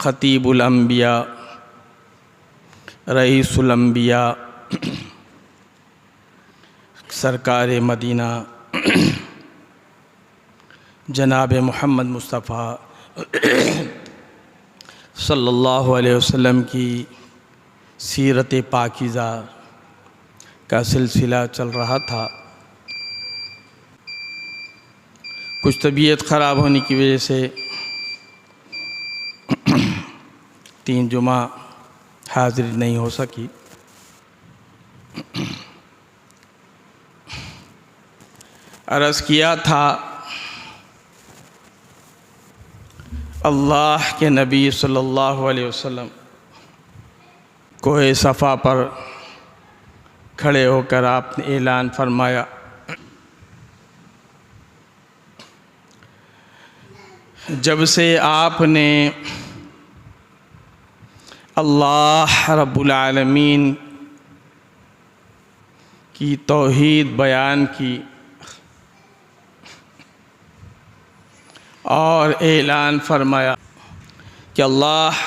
खतीबुल अंबिया रईसुल अंबिया सरकार मदीना जनाब मोहम्मद मुस्तफ़ा सल्लल्लाहु अलैहि वसल्लम की सीरत पाकीज़ा का सिलसिला चल रहा था। कुछ तबीयत ख़राब होने की वजह से 3 जुमा हाजिर नहीं हो सकी। अर्ज़ किया था अल्लाह के नबी सल्लल्लाहु अलैहि वसल्लम कोहे सफ़ा पर खड़े होकर आपने ऐलान फरमाया, जब से आपने अल्लाह रब्बुल आलमीन की तौहीद बयान की और ऐलान फरमाया कि अल्लाह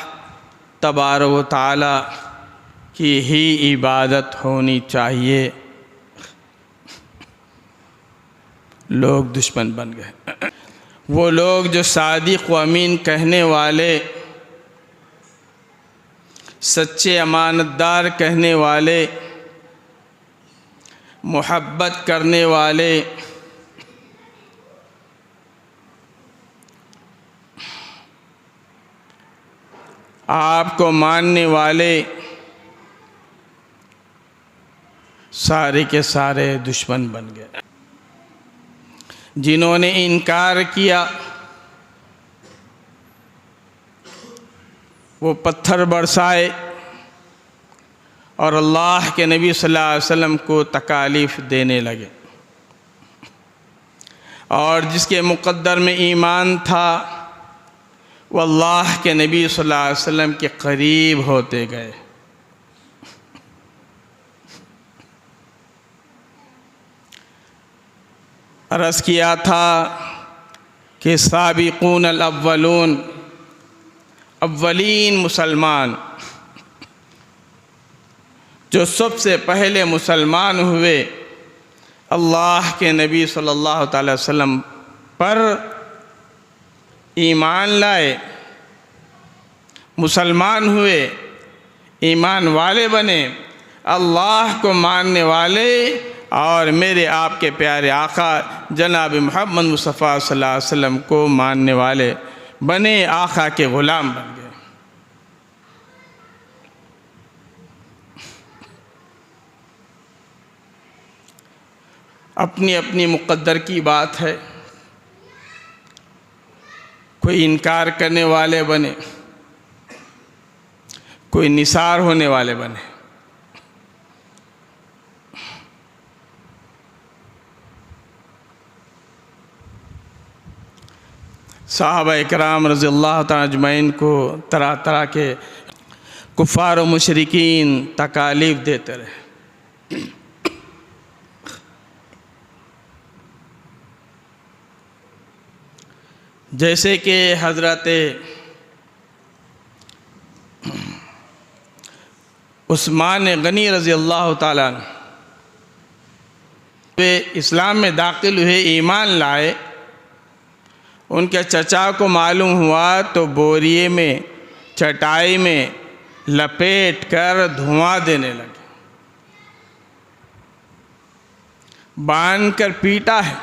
तबारक व तआला की ही इबादत होनी चाहिए, लोग दुश्मन बन गए। वो लोग जो सादिक व अमीन कहने वाले, सच्चे अमानतदार कहने वाले, मोहब्बत करने वाले, आपको मानने वाले, सारे के सारे दुश्मन बन गए। जिन्होंने इनकार किया वो पत्थर बरसाए और अल्लाह के नबी सल्लल्लाहु अलैहि वसल्लम को तकालीफ देने लगे, और जिसके मुक़द्दर में ईमान था वो अल्लाह के नबी सल्लल्लाहु अलैहि वसल्लम के करीब होते गए। अर्ज़ किया था कि साबिक़ून अल-अव्वलून, अव्वलीन मुसलमान जो सबसे पहले मुसलमान हुए, अल्लाह के नबी सल्लल्लाहु अलैहि वसल्लम पर ईमान लाए, मुसलमान हुए, ईमान वाले बने, अल्लाह को मानने वाले और मेरे आपके प्यारे आका जनाब मोहम्मद मुस्तफ़ा सल्लल्लाहु अलैहि वसल्लम को मानने वाले बने, आका के ग़ुलाम बन गए। अपनी अपनी मुक़द्दर की बात है, कोई इनकार करने वाले बने, कोई निसार होने वाले बने। सहाबा इकराम रज़ियल्लाहु तआला अजमईन को तरह तरह के कुफ़ार व मुशरिकीन तकालीफ देते रहे। जैसे कि हज़रत उस्मान गनी रज़ियल्लाहु तआला वे इस्लाम में दाखिल हुए, ईमान लाए, उनके चचा को मालूम हुआ तो बोरिए में, चटाई में लपेट कर धुआं देने लगे, बांध कर पीटा है,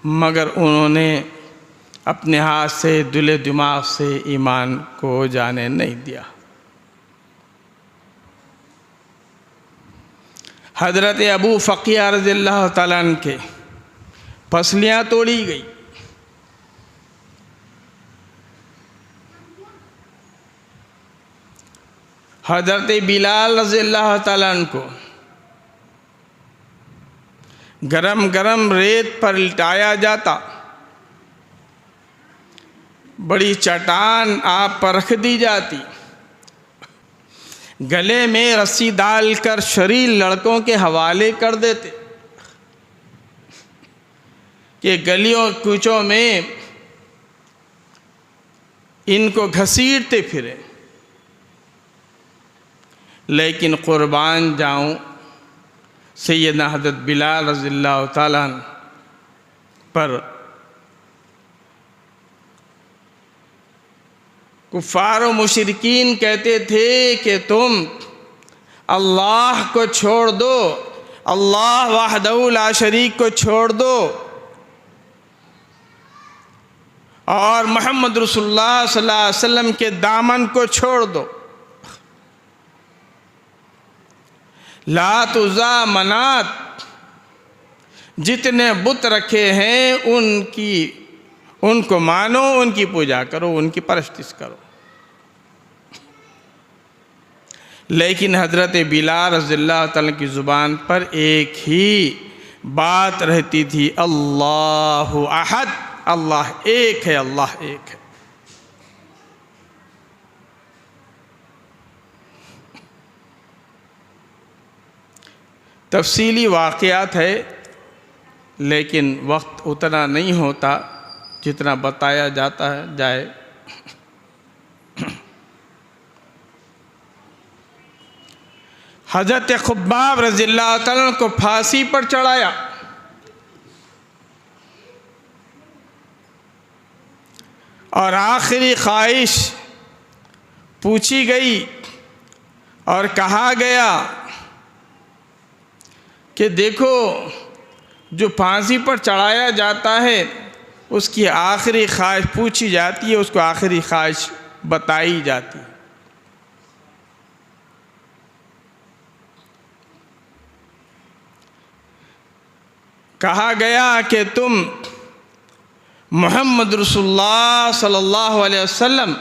मगर उन्होंने अपने हाथ से, दिले दिमाग से ईमान को जाने नहीं दिया। हज़रत अबू फ़क़िया रज़ियल्लाहु तआला अन्हु के पसलियाँ तोड़ी गई, हज़रत बिलाल रज़ियल्लाहु तआला अन्हु को गरम गरम रेत पर लिटाया जाता, बड़ी चट्टान आप पर रख दी जाती, गले में रस्सी डालकर शरीर लड़कों के हवाले कर देते कि गलियों कूचों में इनको घसीटते फिरे। लेकिन कुर्बान जाऊं सैयदना हज़रत बिलाल रज़ियल्लाहु तआला अन्हु पर कुफ़ार व मुशरिकीन कहते थे कि तुम अल्लाह को छोड़ दो, अल्लाह वहदहू ला शरीक को छोड़ दो और मोहम्मद रसूलुल्लाह सल्लल्लाहु अलैहि वसल्लम के दामन को छोड़ दो। लात, उज़्ज़ा, मनात जितने बुत रखे हैं उनको मानो, उनकी पूजा करो, उनकी परस्तिश करो। लेकिन हज़रत बिलाल रज़ियल्लाहु ताला की ज़ुबान पर एक ही बात रहती थी, अल्लाहु अहद, अल्लाह एक है, अल्लाह एक है। तफसीली वाक़यात है, लेकिन वक्त उतना नहीं होता जितना बताया जाता है जाए। हज़रत खुब्बाब रज़ियल्लाहु ताला को फांसी पर चढ़ाया और आखिरी ख्वाहिश पूछी गई और कहा गया कि देखो, जो फांसी पर चढ़ाया जाता है उसकी आखिरी ख्वाहिश पूछी जाती है, उसको आखिरी ख्वाहिश बताई जाती है। कहा गया कि तुम मोहम्मद रसूलुल्लाह सल्लल्लाहु अलैहि वसल्लम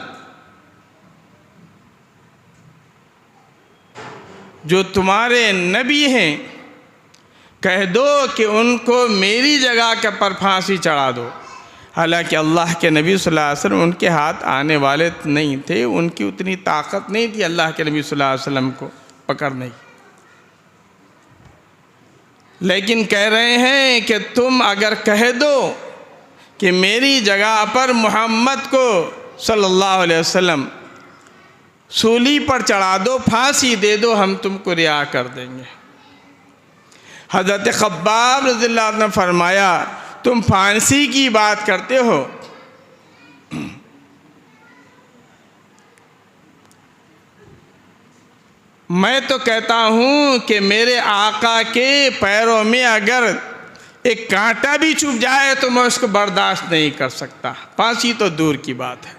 जो तुम्हारे नबी हैं, कह दो कि उनको मेरी जगह पर फांसी चढ़ा दो। हालांकि अल्लाह के नबी सल्लल्लाहु अलैहि वसल्लम उनके हाथ आने वाले नहीं थे, उनकी उतनी ताकत नहीं थी अल्लाह के नबी सल्लल्लाहु अलैहि वसल्लम को पकड़ने की। लेकिन कह रहे हैं कि तुम अगर कह दो कि मेरी जगह पर मोहम्मद को सल्लल्लाहु अलैहि वसल्लम सूली पर चढ़ा दो, फांसी दे दो, हम तुमको रिहा कर देंगे। हज़रत खब्बाब रज़ियल्लाहु अन्हु ने फरमाया, तुम फांसी की बात करते हो, मैं तो कहता हूँ कि मेरे आका के पैरों में अगर एक कांटा भी चुभ जाए तो मैं उसको बर्दाश्त नहीं कर सकता, फांसी तो दूर की बात है।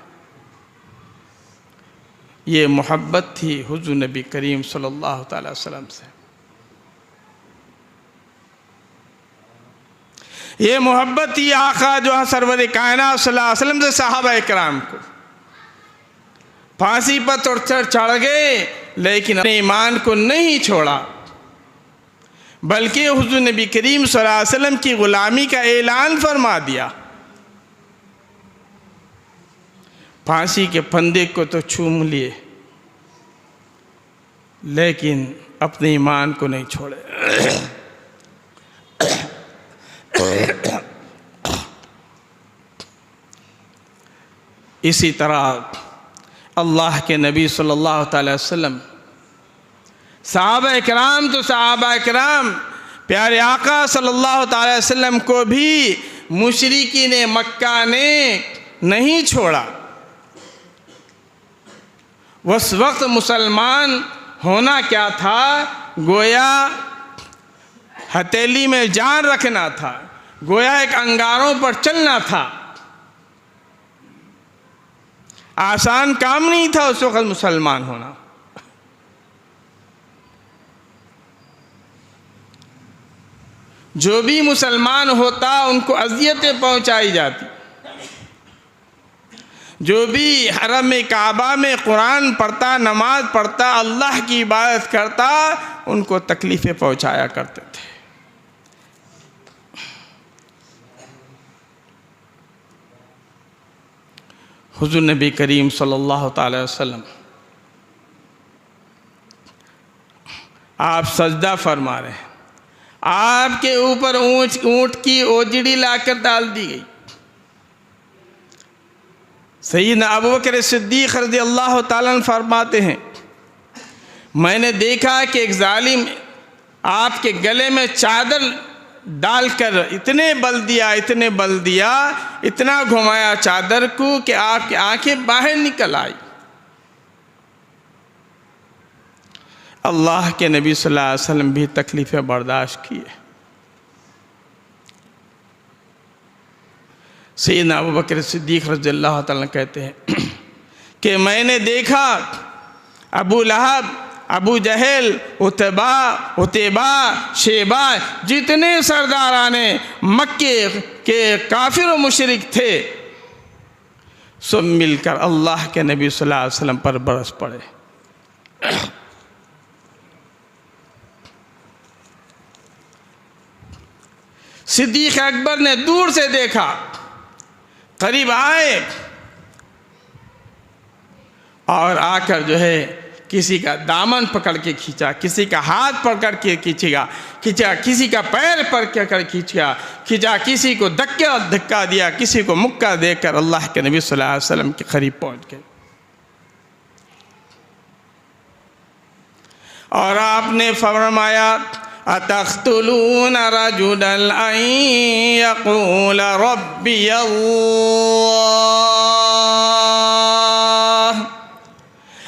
ये मोहब्बत थी हुज़ूर नबी करीम सल्लल्लाहु अलैहि वसल्लम से। ये मोहब्बत थी आका जो है सरवर कायनात सल्लल्लाहु अलैहि वसल्लम से सहाबा इकराम को। फांसी पर तो चढ़ गए, लेकिन अपने ईमान को नहीं छोड़ा, बल्कि हुज़ूर नबी करीम सल्लल्लाहु अलैहि वसल्लम की ग़ुलामी का ऐलान फरमा दिया। फांसी के फंदे को तो चूम लिए, लेकिन अपने ईमान को नहीं छोड़े। इसी तरह अल्लाह के नबी सल्लल्लाहु अलैहि वसल्लम, सहाबा इकराम तो सहाबा इकराम, प्यारे आका सल्लल्लाहु अलैहि वसल्लम को भी मुशरिकीन मक्का ने नहीं छोड़ा। उस वक्त मुसलमान होना क्या था, गोया हथेली में जान रखना था, गोया एक अंगारों पर चलना था। आसान काम नहीं था उस वक्त मुसलमान होना। जो भी मुसलमान होता उनको अज़ियतें पहुंचाई जाती, जो भी हरम काबा में कुरान पढ़ता, नमाज पढ़ता, अल्लाह की इबादत करता, उनको तकलीफ़ें पहुंचाया करते थे। हुज़ूर नबी करीम सल्लल्लाहु अलैहि वसल्लम आप सजदा फरमा रहे हैं, आपके ऊपर ऊँट की ओजड़ी लाकर डाल दी गई। सैयदना अबू बकर सिद्दीक़ रज़ियल्लाहु ताला अन्हु फरमाते हैं, मैंने देखा कि एक जालिम आपके गले में चादर डालकर इतने बल दिया, इतने बल दिया, इतना घुमाया चादर को कि आपकी आंखें बाहर निकल आई। अल्लाह के नबी सल्लल्लाहु अलैहि वसल्लम भी तकलीफ़ें बर्दाश्त किए। सैयदना अबू बकर सिद्दीक़ रज़ियल्लाहु ताला कहते हैं कि मैंने देखा अबू लहब अबू जहल, उतबा, शेबा, जितने सरदाराने मक्के के काफिर और मुशरिक थे, सब मिलकर अल्लाह के नबी सल्लल्लाहु अलैहि वसल्लम पर बरस पड़े। सिद्दीक़ अकबर ने दूर से देखा, करीब आए और आकर जो है किसी का दामन पकड़ के खींचा, किसी का हाथ पकड़ के खींचा, किसी का पैर पकड़ खींचा, किसी को धक्का दिया, किसी को मुक्का देकर अल्लाह के नबी सल्लल्लाहु अलैहि वसल्लम के करीब पहुंच गए। और आपने फरमाया, अतख्तुलून रजुलन अन यक़ूल रब्बी अल्लाह,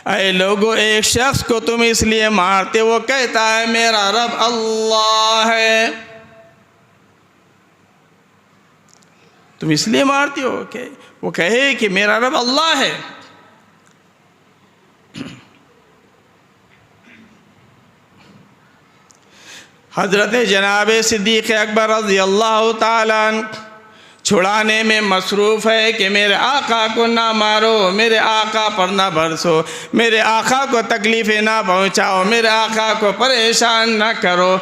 ऐ लोगों, एक शख्स को तुम इसलिए मारते वो कहता है मेरा रब अल्लाह है। तुम इसलिए मारते हो कि वो कहे कि मेरा रब अल्लाह है। हज़रत जनाब सिद्दीक़ अकबर रज़ी अल्लाह ताला अन्हु छुड़ाने में मसरूफ़ है कि मेरे आका को ना मारो, मेरे आका पर ना बरसो, मेरे आका को तकलीफ़ें ना पहुँचाओ, मेरे आका को परेशान ना करो।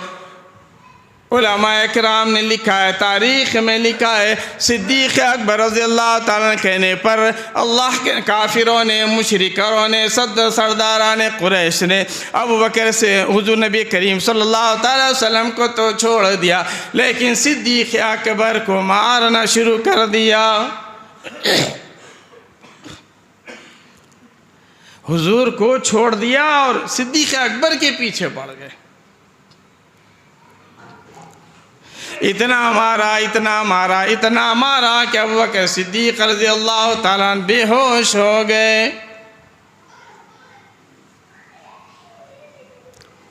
उलमाए किराम ने लिखा है, तारीख़ में लिखा है, सिद्दीक़ अकबर रज़ी अल्लाह ताला कहने पर अल्लाह के काफिरों ने, मुशरिकों ने, सरदारान कुरैश ने अबू बकर से हुज़ूर नबी करीम सल्लल्लाहु अलैहि वसल्लम को तो छोड़ दिया, लेकिन सिद्दीक़ अकबर को मारना शुरू कर दिया। हुज़ूर को छोड़ दिया और सिद्दीक़ अकबर के पीछे पड़ गए। इतना मारा, इतना मारा, इतना मारा कि अबू बकर सिद्दीक़ रज़ी अल्लाह ताला अन्हु बेहोश हो गए।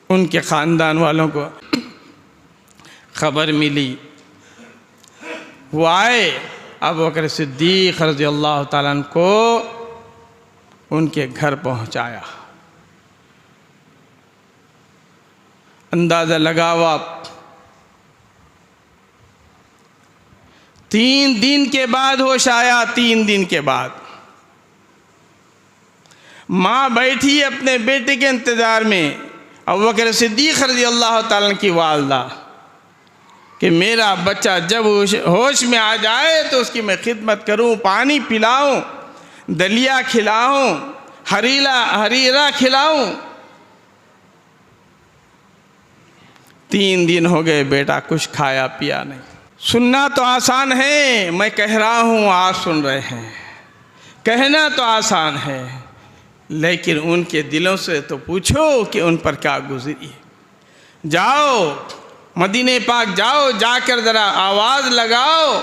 उनके ख़ानदान वालों को खबर मिली, वो आए, अबू बकर सिद्दीक़ रज़ी अल्लाह ताला अन्हु को उनके घर पहुँचाया। अंदाज़ा लगावा, 3 दिन के बाद होश आया। 3 दिन के बाद माँ बैठी अपने बेटे के इंतज़ार में, अबू बकर सिद्दीक़ रज़ी अल्लाह ताला की वालदा, कि मेरा बच्चा जब होश में आ जाए तो उसकी मैं खिदमत करूं, पानी पिलाऊं, दलिया खिलाऊं, हरीरा खिलाऊं। 3 दिन हो गए, बेटा कुछ खाया पिया नहीं। सुनना तो आसान है, मैं कह रहा हूँ, आप सुन रहे हैं। कहना तो आसान है, लेकिन उनके दिलों से तो पूछो कि उन पर क्या गुजरी। जाओ मदीने पाक जाओ, जाकर ज़रा आवाज़ लगाओ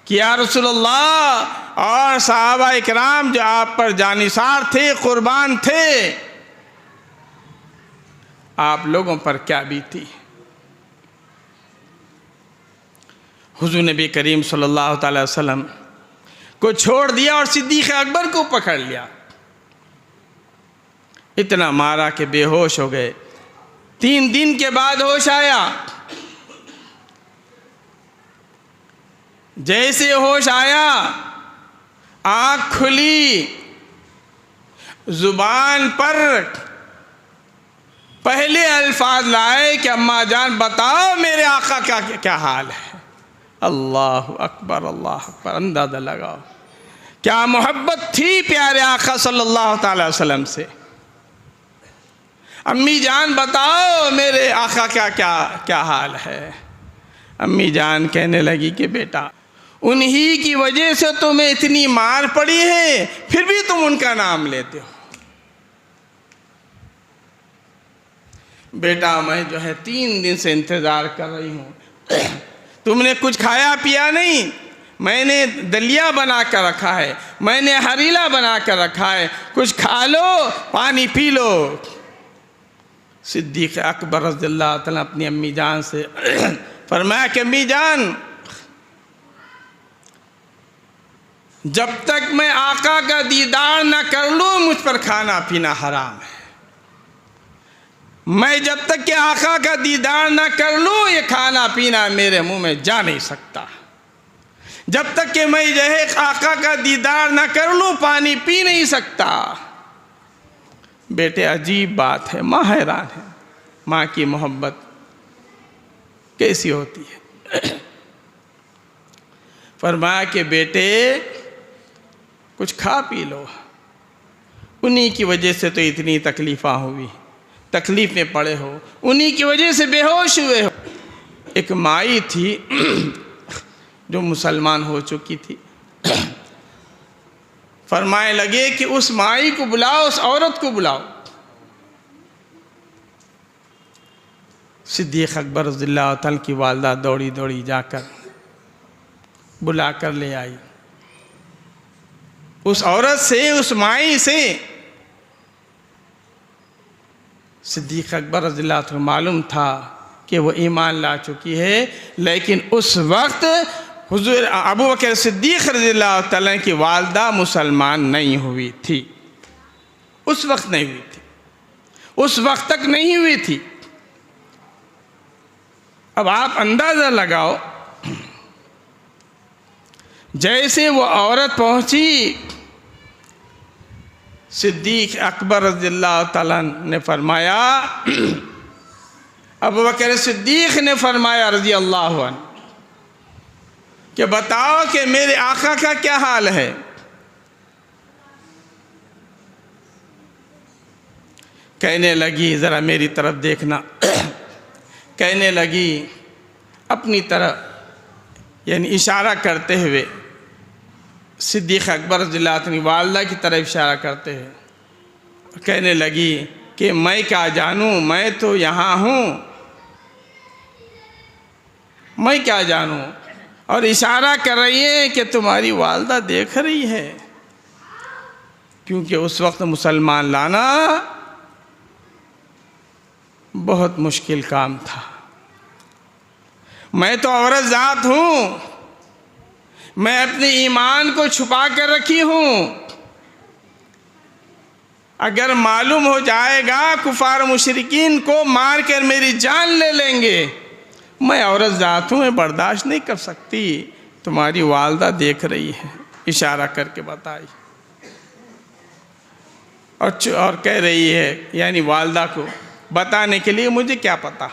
कि या रसूलल्लाह और सहाबा इकराम जो आप पर जानिसार थे, कुर्बान थे, आप लोगों पर क्या बीती। हुज़ूर नबी करीम सल्लल्लाहु अलैहि वसल्लम को छोड़ दिया और सिद्दीक़ अकबर को पकड़ लिया। इतना मारा कि बेहोश हो गए। 3 दिन के बाद होश आया। जैसे होश आया, आँख खुली, ज़ुबान पर पहले अल्फाज लाए कि अम्मा जान बताओ मेरे आका का क्या हाल है। अल्लाह अकबर, अल्लाह अकबर। अंदाज़ा लगाओ क्या मोहब्बत थी प्यारे आका सल्लल्लाहु अलैहि वसल्लम से। अम्मी जान बताओ मेरे आका का क्या हाल है। अम्मी जान कहने लगी कि बेटा उन्हीं की वजह से तुम्हें इतनी मार पड़ी है, फिर भी तुम उनका नाम लेते हो। बेटा मैं जो है 3 दिन से इंतज़ार कर रही हूँ, तुमने कुछ खाया पिया नहीं। मैंने दलिया बना कर रखा है, मैंने हरीला बना कर रखा है, कुछ खा लो, पानी पी लो। सिद्दीक़ अकबर रज़ियल्लाहु ताला अपनी अम्मी जान से फरमाया कि अम्मी जान जब तक मैं आका का दीदार न कर लूँ मुझ पर खाना पीना हराम है। मैं जब तक कि आका का दीदार न कर लूँ ये खाना पीना मेरे मुंह में जा नहीं सकता। जब तक कि मैं जो है आका का दीदार न कर लूँ पानी पी नहीं सकता। बेटे अजीब बात है, माँ हैरान है, माँ की मोहब्बत कैसी होती है। फरमाया कि बेटे कुछ खा पी लो, उन्हीं की वजह से तो इतनी तकलीफ़ां हुई, तकलीफ़ में पड़े हो, उन्हीं की वजह से बेहोश हुए हो। एक माई थी जो मुसलमान हो चुकी थी, फरमाए लगे कि उस माई को बुलाओ, उस औरत को बुलाओ। सिद्दीक़ अकबर रज़ियल्लाहु तआला की वालदा दौड़ी दौड़ी जाकर बुला कर ले आई। उस औरत से, उस माई से सिद्दीक़ अकबर रज़ियल्लाहु तआला मालूम था कि वो ईमान ला चुकी है, लेकिन उस वक्त हुज़ूर अबू बकर सिद्दीक़ रज़ियल्लाहु तआला की वालदा मुसलमान नहीं हुई थी। उस वक्त नहीं हुई थी, उस वक्त तक नहीं हुई थी। अब आप अंदाज़ा लगाओ, जैसे वो औरत पहुंची, सिद्दीक़ अकबर रज़ियल्लाहु तआला ने फरमाया, अबू बकर सिद्दीक़ ने फरमाया रज़ियल्लाहु अन्हु कि बताओ कि मेरे आका का क्या हाल है। कहने लगी ज़रा मेरी तरफ देखना। कहने लगी अपनी तरफ, यानी इशारा करते हुए सिद्दीक़ अकबर रज़ियल्लाहु अन्हु की वालिदा की तरफ इशारा करते हुए कहने लगी कि मैं क्या जानूँ, मैं तो यहाँ हूँ, मैं क्या जानूँ। और इशारा कर रही है कि तुम्हारी वालिदा देख रही है, क्योंकि उस वक्त मुसलमान लाना बहुत मुश्किल काम था। मैं तो औरत ज़ात हूँ, मैं अपने ईमान को छुपा कर रखी हूँ। अगर मालूम हो जाएगा कुफार मुशरिकीन को मार कर मेरी जान ले लेंगे, मैं औरत ज़ात हूँ, मैं बर्दाश्त नहीं कर सकती। तुम्हारी वालिदा देख रही है, इशारा करके बताई। और कह रही है, यानी वालिदा को बताने के लिए मुझे क्या पता।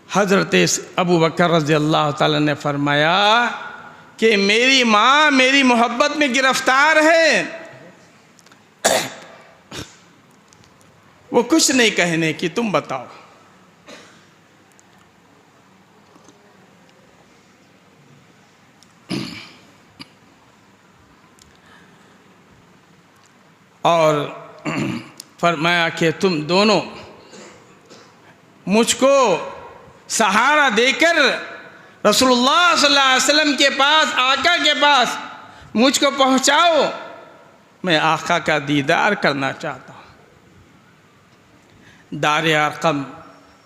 हज़रत अबू बकर रज़ियल्लाहु ताला ने फरमाया कि मेरी माँ मेरी मोहब्बत में गिरफ़्तार है, वो कुछ नहीं कहने की, तुम बताओ। और फरमाया कि तुम दोनों मुझको सहारा देकर रसूलुल्लाह सल्लल्लाहु अलैहि वसल्लम के पास, आका के पास मुझको पहुँचाओ, मैं आका का दीदार करना चाहता हूँ। दार अरकम,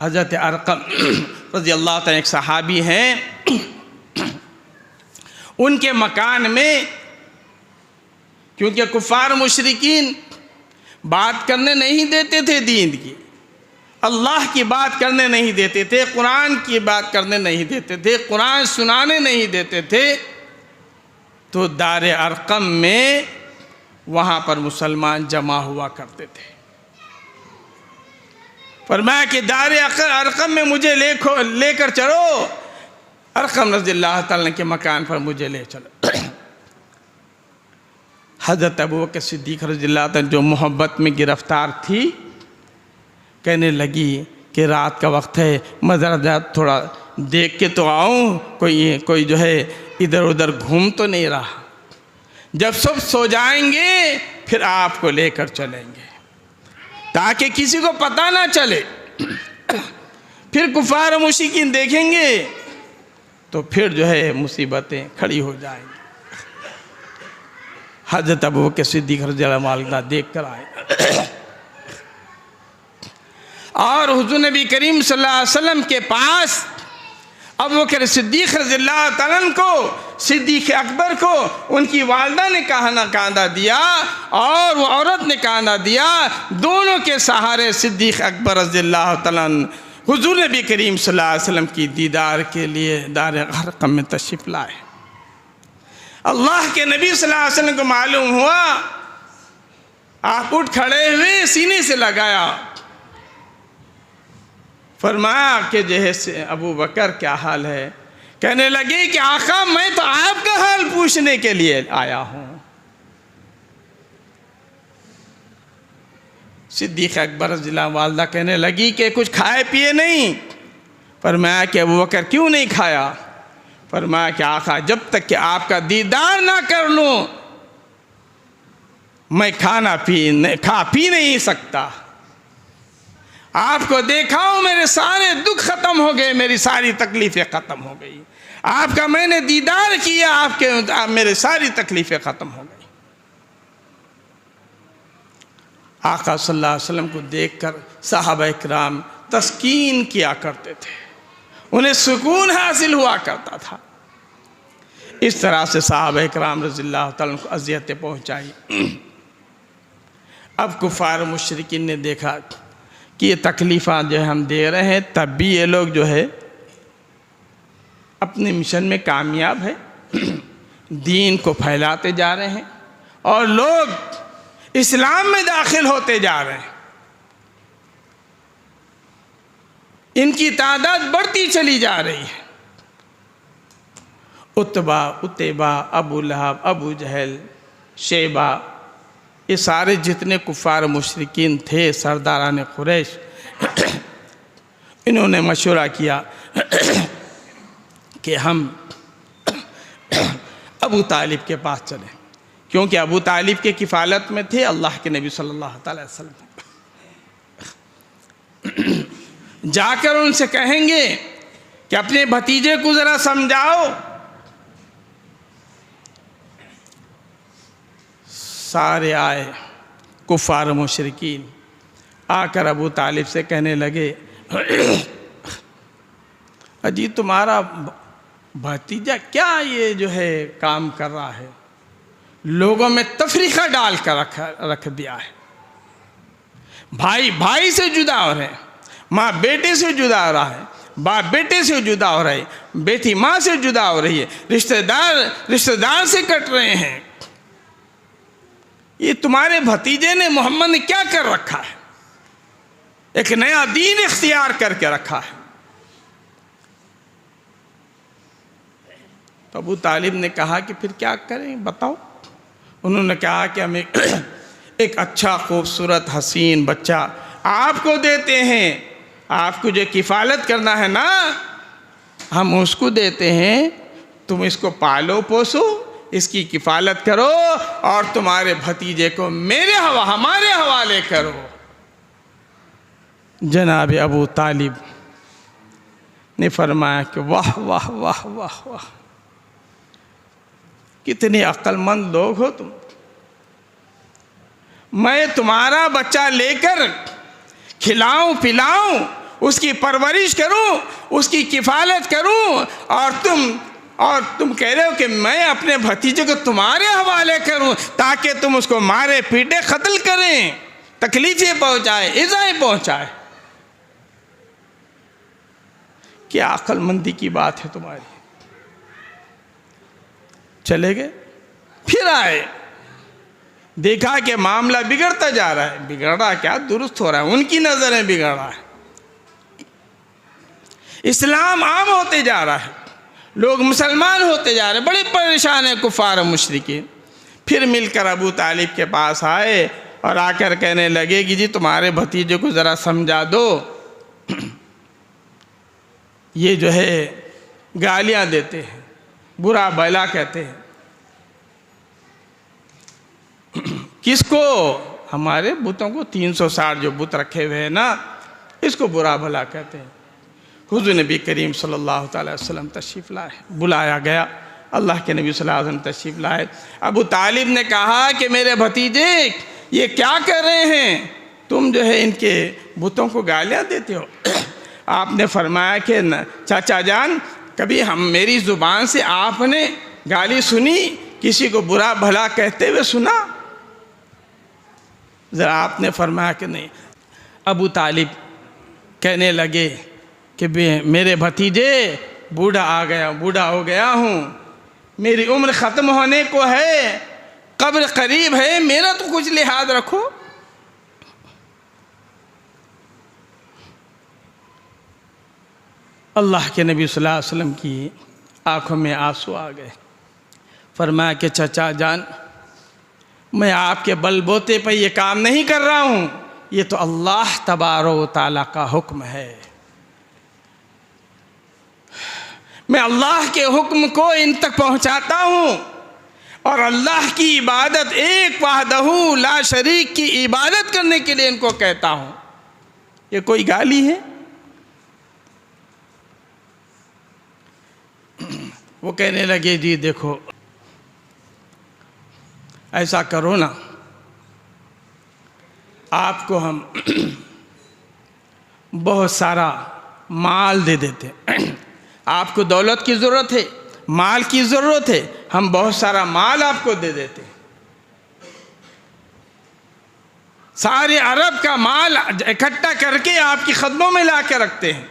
हज़रत अरकम रज़ियल्लाहु तआला एक सहाबी हैं, उनके मकान में, क्योंकि कुफ़ार मुशरिकीन बात करने नहीं देते थे, दीन की, अल्लाह की बात करने नहीं देते थे, कुरान की बात करने नहीं देते थे, कुरान सुनाने नहीं देते थे। तो दार अरकम में वहाँ पर मुसलमान जमा हुआ करते थे। फरमाया कि दार अरकम में मुझे लेकर चलो, अरकम रज़ियल्लाहु तआला के मकान पर मुझे ले चलो। हज़रत अबू बकर सिद्दीक़ रज़ियल्लाहु तआला जो मोहब्बत में गिरफ़्तार थी, कहने लगी कि रात का वक्त है, मैं ज़रा थोड़ा देख के तो आऊँ, कोई जो है इधर उधर घूम तो नहीं रहा। जब सब सो जाएंगे फिर आपको लेकर चलेंगे, ताकि किसी को पता ना चले। फिर कुफार मुशरिकीन देखेंगे तो फिर जो है मुसीबतें खड़ी हो जाएंगी। हज़रत अबू बकर सिद्दीक़ रज़ियल्लाहु अन्हु देख कर आए। और हुज़ूर नबी करीम सल्लल्लाहु अलैहि वसल्लम के पास अबू बकर सिद्दीक़ रज़ियल्लाहु तआला अन्हु को, सिद्दीक़ अकबर को उनकी वालिदा ने कांधा दिया और वो औरत ने कांधा दिया। दोनों के सहारे सिद्दीक़ अकबर रज़ियल्लाहु तआला अन्हु हुज़ूर नबी करीम सल्लल्लाहु अलैहि वसल्लम की दीदार के लिए दार ग़रक़म में तशरीफ़ लाए। अल्लाह के नबी सल्लल्लाहु अलैहि वसल्लम को मालूम हुआ, आप उठ खड़े हुए, सीने से लगाया, फरमाया कि जैसे अबू बकर क्या हाल है? कहने लगे कि आका मैं तो आपका हाल पूछने के लिए आया हूँ। सिद्दीक़ अकबर रज़ियल्लाहु वालिदा कहने लगी कि कुछ खाए पिए नहीं? फरमाया कि अबू बकर क्यों नहीं खाया? फरमाया कि आका जब तक कि आपका दीदार ना कर लूँ मैं खा पी नहीं सकता। आपको देखा हूँ, मेरे सारे दुख ख़त्म हो गए, मेरी सारी तकलीफ़ें ख़त्म हो गई। आपका मैंने दीदार किया, मेरे सारी तकलीफ़ें ख़त्म हो गई। आका सल्लल्लाहु अलैहि वसल्लम को देखकर सहाबा इकराम तस्कीन किया करते थे, उन्हें सुकून हासिल हुआ करता था। इस तरह से सहाबा इकराम रज़ियल्लाहु तआला को अज़ियतें पहुँचाई। अब कुफ़ार मुशरिकीन ने देखा कि ये तकलीफ़ा जो है हम दे रहे हैं, तब भी ये लोग जो है अपने मिशन में कामयाब है, दीन को फैलाते जा रहे हैं और लोग इस्लाम में दाखिल होते जा रहे हैं। इनकी तादाद बढ़ती चली जा रही है। उत्बा, उतैबा, अबू लहब, अबू जहल, शेबा, ये सारे जितने कुफ़ार मुशरिकीन थे, सरदारान कुरैश, इन्होंने मशवरा किया कि हम अबू तालिब के पास चलें, क्योंकि अबू तालिब के किफ़ालत में थे अल्लाह के नबी सल्लल्लाहु अलैहि वसल्लम। जाकर उनसे कहेंगे कि अपने भतीजे को ज़रा समझाओ। सारे आए कुफ़ार मुशरिकीन, आकर अबू तालिब से कहने लगे, अजी तुम्हारा भतीजा क्या ये जो है काम कर रहा है, लोगों में तफरीक़ा डाल कर रख दिया है। भाई भाई से जुदा हो रहे हैं, माँ बेटे से जुदा हो रहा है, बाप बेटे से जुदा हो रहे, बेटी माँ से जुदा हो रही है, रिश्तेदार से कट रहे हैं। ये तुम्हारे भतीजे ने, मोहम्मद ने क्या कर रखा है? एक नया दीन इख्तियार करके रखा है। तो अबू तालिब ने कहा कि फिर क्या करें बताओ। उन्होंने कहा कि हम एक अच्छा खूबसूरत हसीन बच्चा आपको देते हैं, आपको जो किफ़ालत करना है ना हम उसको देते हैं, तुम इसको पालो पोसो, इसकी किफ़ालत करो और तुम्हारे भतीजे को हमारे हवाले करो। जनाब अबू तालिब ने फरमाया कि वाह वाह वाह वाह वाह, कितने अक्लमंद लोग हो तुम। मैं तुम्हारा बच्चा लेकर खिलाऊं पिलाऊं, उसकी परवरिश करूं, उसकी किफ़ालत करूं और तुम कह रहे हो कि मैं अपने भतीजे को तुम्हारे हवाले करूं ताकि तुम उसको मारे पीटे कत्ल करें, तकलीफें पहुंचाए, इज़ाएं पहुंचाए। क्या अक्लमंदी की बात है तुम्हारी। चले गए, फिर आए, देखा कि मामला बिगड़ता जा रहा है। बिगड़ रहा क्या, दुरुस्त हो रहा है, उनकी नज़र में बिगड़ रहा है। इस्लाम आम होते जा रहा है, लोग मुसलमान होते जा रहे हैं, बड़े परेशान हैं कुफ़ार मुशरिकीन। फिर मिलकर अबू तालिब के पास आए और आकर कहने लगे कि जी तुम्हारे भतीजे को ज़रा समझा दो, ये जो है गालियाँ देते हैं, बुरा भला कहते हैं। किसको? हमारे बुतों को, 360 जो बुत रखे हुए हैं ना, इसको बुरा भला कहते हैं। हुज़ूर नबी करीम सल्लल्लाहु अलैहि वसल्लम तशरीफ़ लाए, बुलाया गया, अल्लाह के नबी सल्लल्लाहु अलैहि वसल्लम तशरीफ़ लाए। अबू तालिब ने कहा कि मेरे भतीजे ये क्या कर रहे हैं? तुम जो है इनके बुतों को गालियाँ देते हो। आपने फरमाया कि न चाचा जान, कभी मेरी ज़ुबान से आपने गाली सुनी, किसी को बुरा भला कहते हुए सुना? ज़रा आपने फरमाया कि नहीं। अबू तालिब कहने लगे कि मेरे भतीजे, बूढ़ा हो गया हूँ, मेरी उम्र ख़त्म होने को है, कब्र करीब है, मेरा तो कुछ लिहाज रखो। अल्लाह के नबी सल्लल्लाहु अलैहि वसल्लम की आँखों में आंसू आ गए। फरमाया कि चाचा जान, मैं आपके बलबोते पर ये काम नहीं कर रहा हूँ, ये तो अल्लाह तबारक व तआला का हुक्म है। मैं अल्लाह के हुक्म को इन तक पहुँचाता हूँ और अल्लाह की इबादत, एक वहदहू ला शरीक की इबादत करने के लिए इनको कहता हूँ। ये कोई गाली है? वो कहने लगे जी देखो, ऐसा करो ना, आपको हम बहुत सारा माल दे देते। आपको दौलत की ज़रूरत है, माल की ज़रूरत है, हम बहुत सारा माल आपको दे देते। सारे अरब का माल इकट्ठा करके आपकी खदमों में ला के रखते हैं।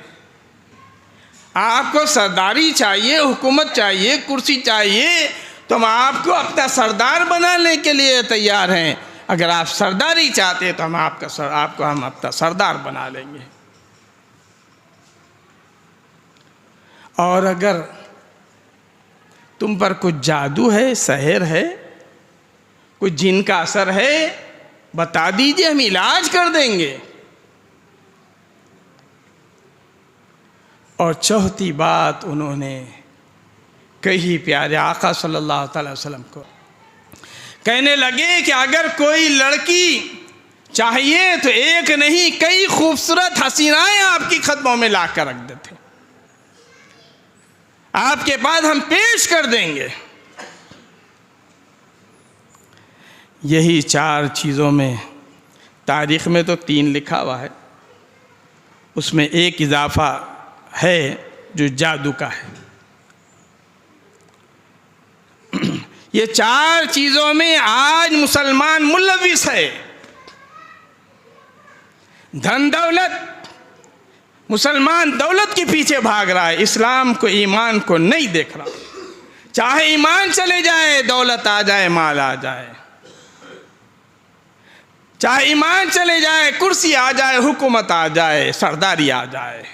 आपको सरदारी चाहिए, हुकूमत चाहिए, कुर्सी चाहिए, तो हम आपको अपना सरदार बनाने के लिए तैयार हैं। अगर आप सरदारी चाहते हैं तो हम आपको हम अपना सरदार बना लेंगे। और अगर तुम पर कुछ जादू है, सहर है, कुछ जिन का असर है, बता दीजिए, हम इलाज कर देंगे। और चौथी बात उन्होंने कही प्यारे आका सल्लल्लाहु अलैहि वसल्लम को, कहने लगे कि अगर कोई लड़की चाहिए तो एक नहीं कई खूबसूरत हसीनाएं आपकी खदमों में ला कर रख देते, आपके पास हम पेश कर देंगे। यही 4 चीज़ों में, तारीख़ में तो 3 लिखा हुआ है, उसमें एक इजाफा है जो जादू का है। ये 4 चीज़ों में आज मुसलमान मुलविस है। धन दौलत, मुसलमान दौलत के पीछे भाग रहा है, इस्लाम को, ईमान को नहीं देख रहा। चाहे ईमान चले जाए, दौलत आ जाए, माल आ जाए, चाहे ईमान चले जाए, कुर्सी आ जाए, हुकूमत आ जाए, सरदारी आ जाए।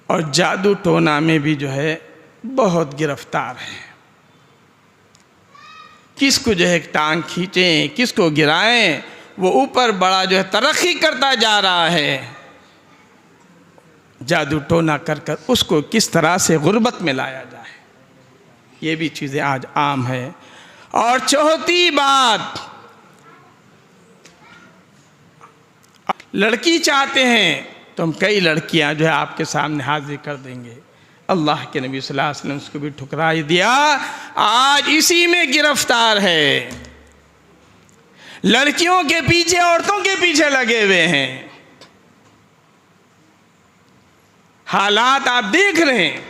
और जादू टोना में भी जो है बहुत गिरफ्तार है। किसको जो है टांग खींचें, किसको गिराएं, वो ऊपर बड़ा जो है तरक्की करता जा रहा है। जादू टोना कर कर उसको किस तरह से गुर्बत में लाया जाए, ये भी चीज़ें आज आम है। और चौथी बात, लड़की चाहते हैं तो हम कई लड़कियां जो है आपके सामने हाजिर कर देंगे। अल्लाह के नबी सल्लल्लाहु अलैहि वसल्लम उसको भी ठुकरा दिया, आज इसी में गिरफ्तार है। लड़कियों के पीछे, औरतों के पीछे लगे हुए हैं। हालात आप देख रहे हैं,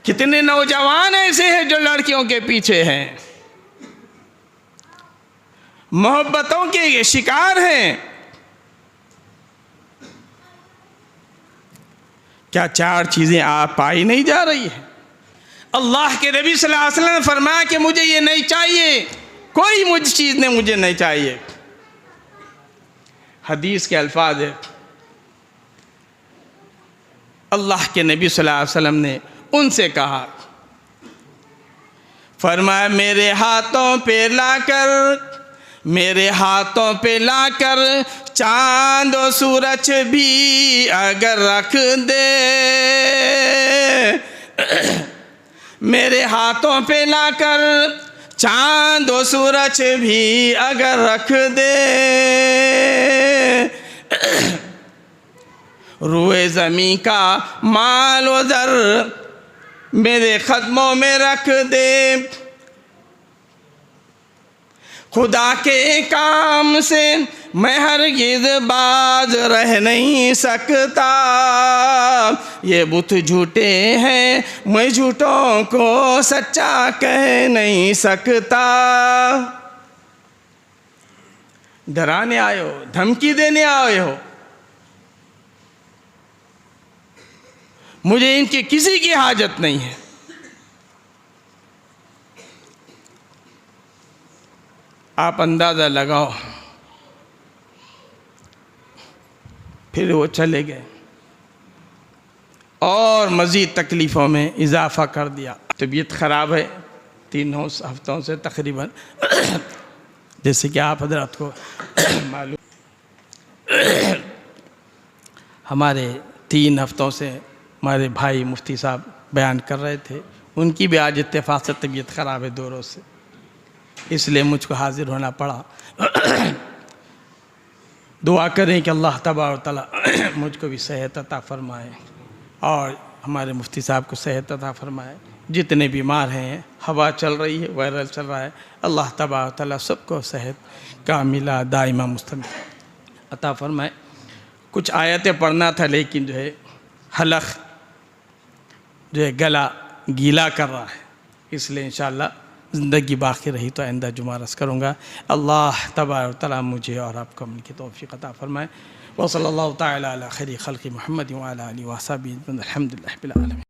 कितने नौजवान ऐसे हैं जो लड़कियों के पीछे हैं, मोहब्बतों के शिकार हैं। क्या 4 चीज़ें आप पाई नहीं जा रही है? अल्लाह के नबी सल्लल्लाहु अलैहि वसल्लम ने फरमाया कि मुझे ये नहीं चाहिए, कोई मुझे चीज़ ने मुझे नहीं चाहिए। हदीस के अल्फाज है, अल्लाह के नबी सल्लल्लाहु अलैहि वसल्लम ने उनसे कहा, फरमाया मेरे हाथों पे लाकर चांद और सूरज भी अगर रख दे, मेरे हाथों पे लाकर चांद और सूरज भी अगर रख दे, रूए ज़मीं का माल व ज़र मेरे कदमों में रख दे, खुदा के काम से मैं हरगिज़ बाज रह नहीं सकता। ये बुत झूठे हैं, मैं झूठों को सच्चा कह नहीं सकता। डराने आए हो, धमकी देने आए हो, मुझे इनकी किसी की हाजत नहीं है। आप अंदाज़ा लगाओ। फिर वो चले गए और मज़ीद तकलीफ़ों में इजाफ़ा कर दिया। तबीयत ख़राब है 3 हफ्तों से तकरीबन, जैसे कि आप हजरत को मालूम। हमारे 3 हफ्तों से हमारे भाई मुफ्ती साहब बयान कर रहे थे, उनकी भी आज इत्तेफाक से तबीयत ख़राब है 2 रोज़ से, इसलिए मुझको हाज़िर होना पड़ा। दुआ करें कि अल्लाह तबारक व तआला मुझको भी सेहत अता फ़रमाए और हमारे मुफ्ती साहब को सेहत अता फ़रमाए। जितने बीमार हैं, हवा चल रही है, वायरल चल रहा है, अल्लाह तबारक व तआला सबको सेहत कामिला दाइमा मुस्तमिर अता फ़रमाए। कुछ आयतें पढ़ना था, लेकिन जो है हलक जो है गला गीला कर रहा है, इसलिए इंशाअल्लाह ज़िंदगी बाकी रही तो आइंदा जुमा रस करूँगा। अल्लाह तबारक व तआला मुझे और आपको अमन की तौफ़ीक़ अता फ़रमाए। व सल्लल्लाहु तआला अला खैरि खल्क़ि मुहम्मद व अला आलिहि व अस्हाबिहि अल्हम्दुलिल्लाहि रब्बिल आलमीन।